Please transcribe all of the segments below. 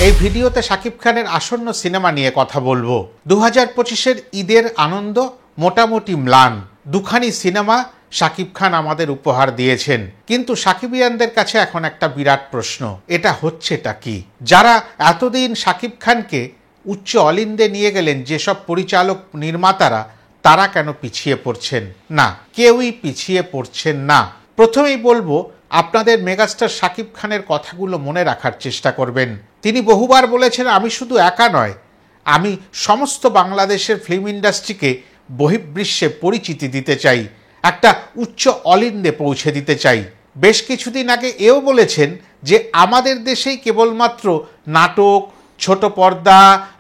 এই ভিডিওতে শাকিব খানের আসন্ন সিনেমা নিয়ে কথা বলবো। 2025-এর ঈদের আনন্দ মোটামুটি ম্লান। দুখানি সিনেমা শাকিব খান আমাদের উপহার দিয়েছেন, কিন্তু শাকিবিয়ানদের কাছে এখন একটা বিরাট প্রশ্ন, এটা হচ্ছেটা কি? যারা এতদিন শাকিব খানকে উচ্চ অলিন্দে নিয়ে গেলেন যেসব পরিচালক নির্মাতারা, তারা কেন পিছিয়ে পড়ছেন? না, কেউই পিছিয়ে পড়ছেন না। প্রথমেই বলবো, আপনাদের মেগাস্টার শাকিব খানের কথাগুলো মনে রাখার চেষ্টা করবেন। তিনি বহুবার বলেছেন, আমি শুধু একা নয়, আমি সমস্ত বাংলাদেশের ফিল্ম ইন্ডাস্ট্রিকে বহির্বিশ্বে পরিচিতি দিতে চাই, একটা উচ্চ অলিন্দে পৌঁছে দিতে চাই। বেশ কিছুদিন আগে এও বলেছেন যে আমাদের দেশেই কেবলমাত্র নাটক, ছোট পর্দা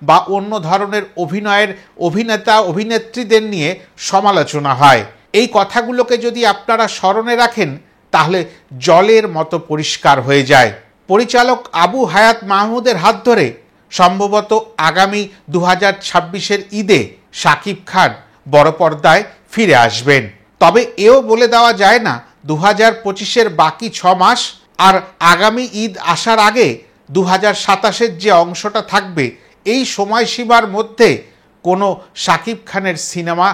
বা অন্য ধরনের অভিনয়ের অভিনেতা অভিনেত্রীদের নিয়ে সমালোচনা হয়। এই কথাগুলোকে যদি আপনারা স্মরণে রাখেন তাহলে জলের মতো পরিষ্কার হয়ে যায়। পরিচালক আবু হায়াত মাহমুদের হাত ধরে সম্ভবত আগামী 2026-এর ঈদে শাকিব খান বড় পর্দায় ফিরে আসবেন। তবে এও বলে দেওয়া যায় না 2025-এর বাকি 6 মাস আর আগামী ঈদ আসার আগে 2027-এর যে অংশটা থাকবে, এই সময়সীমার মধ্যে কোনো শাকিব খানের সিনেমা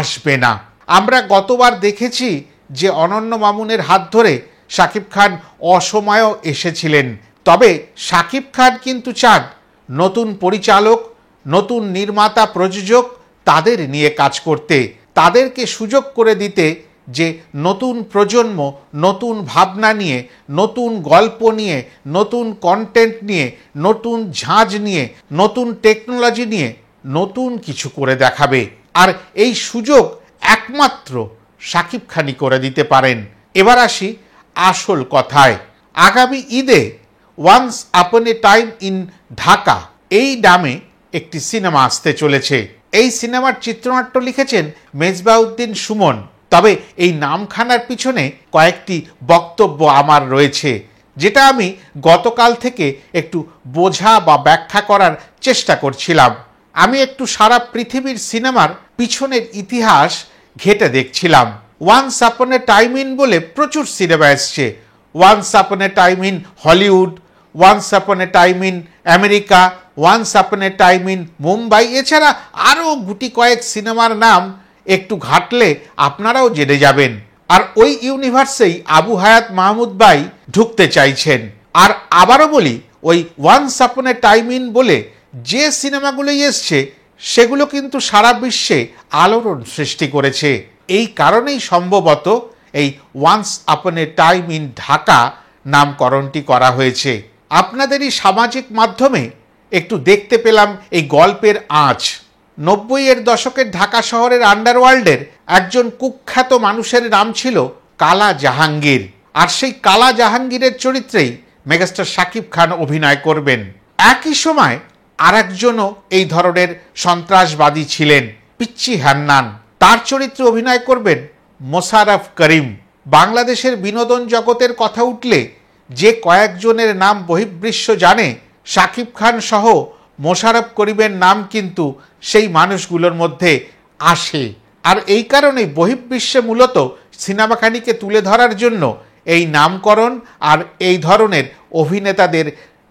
আসবে না। আমরা গতবার দেখেছি যে অনন্য মামুনের হাত ধরে শাকিব খান অসময়েও এসেছিলেন। তবে শাকিব খান কিন্তু চান নতুন পরিচালক, নতুন নির্মাতা, প্রযোজক তাদের নিয়ে কাজ করতে, তাদেরকে সুযোগ করে দিতে যে নতুন প্রজন্ম নতুন ভাবনা নিয়ে, নতুন গল্প নিয়ে, নতুন কন্টেন্ট নিয়ে, নতুন ঝাঁজ নিয়ে, নতুন টেকনোলজি নিয়ে নতুন কিছু করে দেখাবে। আর এই সুযোগ একমাত্র শাকিব খানই করে দিতে পারেন। এবার আসি আসল কথায়। আগামী ঈদে once upon a time in Dhaka এই নামে একটি সিনেমা আসতে চলেছে। এই সিনেমার চিত্রনাট্য লিখেছেন মেজবাউদ্দিন সুমন। তবে এই নামখানার পিছনে কয়েকটি বক্তব্য আমার রয়েছে, যেটা আমি গতকাল থেকে একটু বোঝা বা ব্যাখ্যা করার চেষ্টা করছিলাম। আমি একটু সারা পৃথিবীর সিনেমার পিছনের ইতিহাস ঘেটে দেখছিলাম। Once upon a time in বলে প্রচুর সিনেমা এসছে। Once upon a time in Hollywood, once upon a time in America, once upon a time in Mumbai, এছাড়া আরও গুটি কয়েক সিনেমার নাম একটু ঘাটলে আপনারাও জেনে যাবেন। আর ওই ইউনিভার্সেই আবু হায়াত মাহমুদ ভাই ঢুকতে চাইছেন। আর আবারও বলি, ওই once upon a time in বলে যে সিনেমাগুলোই এসছে সেগুলো কিন্তু সারা বিশ্বে আলোড়ন সৃষ্টি করেছে। এই কারণেই সম্ভবত এই once upon a time in Dhaka নামকরণটি করা হয়েছে। আপনাদেরই সামাজিক মাধ্যমে একটু দেখতে পেলাম এই গল্পের আঁচ। 90-এর দশকের ঢাকা শহরের আন্ডারওয়ার্ল্ডের একজন কুখ্যাত মানুষের নাম ছিল কালা জাহাঙ্গীর। আর সেই কালা জাহাঙ্গীরের চরিত্রেই মেগাস্টার শাকিব খান অভিনয় করবেন। একই সময় আরেকজনও এই ধরনের সন্ত্রাসবাদী ছিলেন, পিচ্চি হান্নান। তার চরিত্রে অভিনয় করবেন মোশাররফ করিম। বাংলাদেশের বিনোদন জগতের কথা উঠলে যে কয়েকজনের নাম বহির্বিশ্ব জানে, শাকিব খান সহ মোশাররফ করিমের নাম কিন্তু সেই মানুষগুলোর মধ্যে আসে। আর এই কারণেই বহির্বিশ্বে মূলত সিনেমাখানিকে তুলে ধরার জন্য এই নামকরণ আর এই ধরনের অভিনেতাদের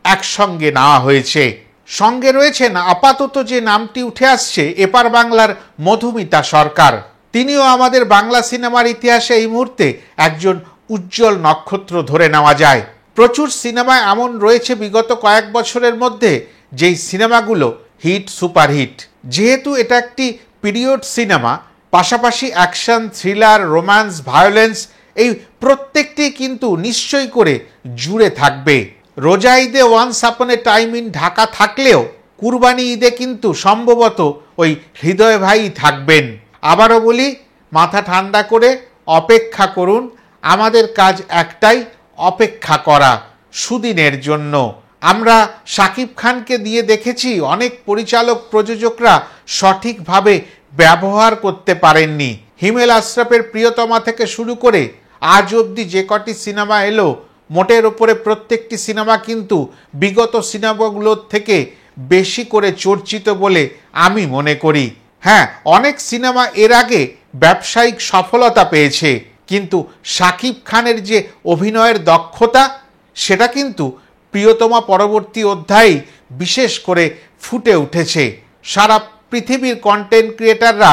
একসঙ্গে নেওয়া হয়েছে। সঙ্গে রয়েছেন আপাতত যে নামটি উঠে আসছে এপার বাংলার মধুমিতা সরকার। তিনিও আমাদের বাংলা সিনেমার ইতিহাসে এই মুহূর্তে একজন উজ্জ্বল নক্ষত্র ধরে নেওয়া যায়। প্রচুর সিনেমা এমন রয়েছে বিগত কয়েক বছরের মধ্যে যেই সিনেমাগুলো হিট, সুপারহিট। যেহেতু এটা একটি পিরিয়ড সিনেমা, পাশাপাশি অ্যাকশন, থ্রিলার, রোম্যান্স, ভায়োলেন্স এই প্রত্যেকটি কিন্তু নিশ্চয়ই করে জুড়ে থাকবে। রোজা ঈদে once upon a time in Dhaka থাকলেও কুরবানি ঈদে কিন্তু সম্ভবত ওই হৃদয় ভাই থাকবেন। আবারও বলি, মাথা ঠান্ডা করে অপেক্ষা করুন। আমাদের কাজ একটাই, অপেক্ষা করা সুদিনের জন্য। আমরা শাকিব খানকে দিয়ে দেখেছি অনেক পরিচালক, প্রযোজকরা সঠিকভাবে ব্যবহার করতে পারেননি। হিমেল আশরাফের প্রিয়তমা থেকে শুরু করে আজ অবধি যে কটি সিনেমা এলো, মোটের ওপরে প্রত্যেকটি সিনেমা কিন্তু বিগত সিনেমাগুলোর থেকে বেশি করে চর্চিত বলে আমি মনে করি। হ্যাঁ, অনেক সিনেমা এর আগে ব্যবসায়িক সফলতা পেয়েছে, কিন্তু শাকিব খানের যে অভিনয়ের দক্ষতা সেটা কিন্তু প্রিয়তমা পরবর্তী অধ্যায়ে বিশেষ করে ফুটে উঠেছে। সারা পৃথিবীর কন্টেন্ট ক্রিয়েটাররা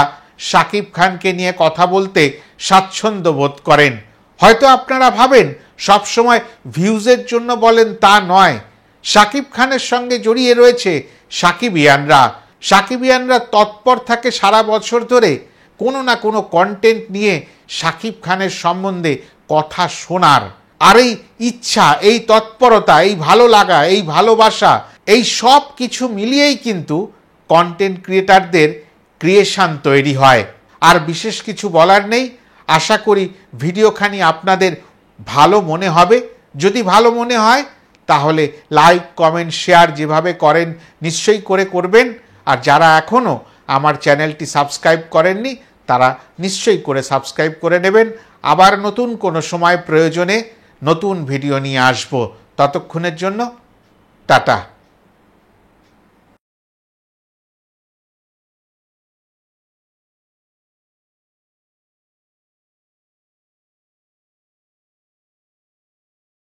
শাকিব খানকে নিয়ে কথা বলতে স্বাচ্ছন্দ্য বোধ করেন। হয়তো আপনারা ভাবেন সবসময় ভিউজের জন্য বলেন, তা নয়। শাকিব খানের সঙ্গে জড়িয়ে রয়েছে সাকিবিয়ানরা তৎপর থাকে সারা বছর ধরে কোনো না কোনো কন্টেন্ট নিয়ে শাকিব খানের সম্বন্ধে কথা শোনার। আর এই ইচ্ছা, এই তৎপরতা, এই ভালো লাগা, এই ভালোবাসা, এই সব কিছু মিলিয়েই কিন্তু কন্টেন্ট ক্রিয়েটারদের ক্রিয়েশন তৈরি হয়। আর বিশেষ কিছু বলার নেই। আশা করি ভিডিওখানি আপনাদের ভালো মনে হবে। যদি ভালো মনে হয় তাহলে লাইক, কমেন্ট, শেয়ার যেভাবে করেন নিশ্চয়ই করবেন। আর যারা এখনও আমার চ্যানেলটি সাবস্ক্রাইব করেননি তারা নিশ্চয়ই সাবস্ক্রাইব করে নেবেন। আবার নতুন কোনো সময় প্রয়োজনে নতুন ভিডিও নিয়ে আসব। ততক্ষণের জন্য টাটা।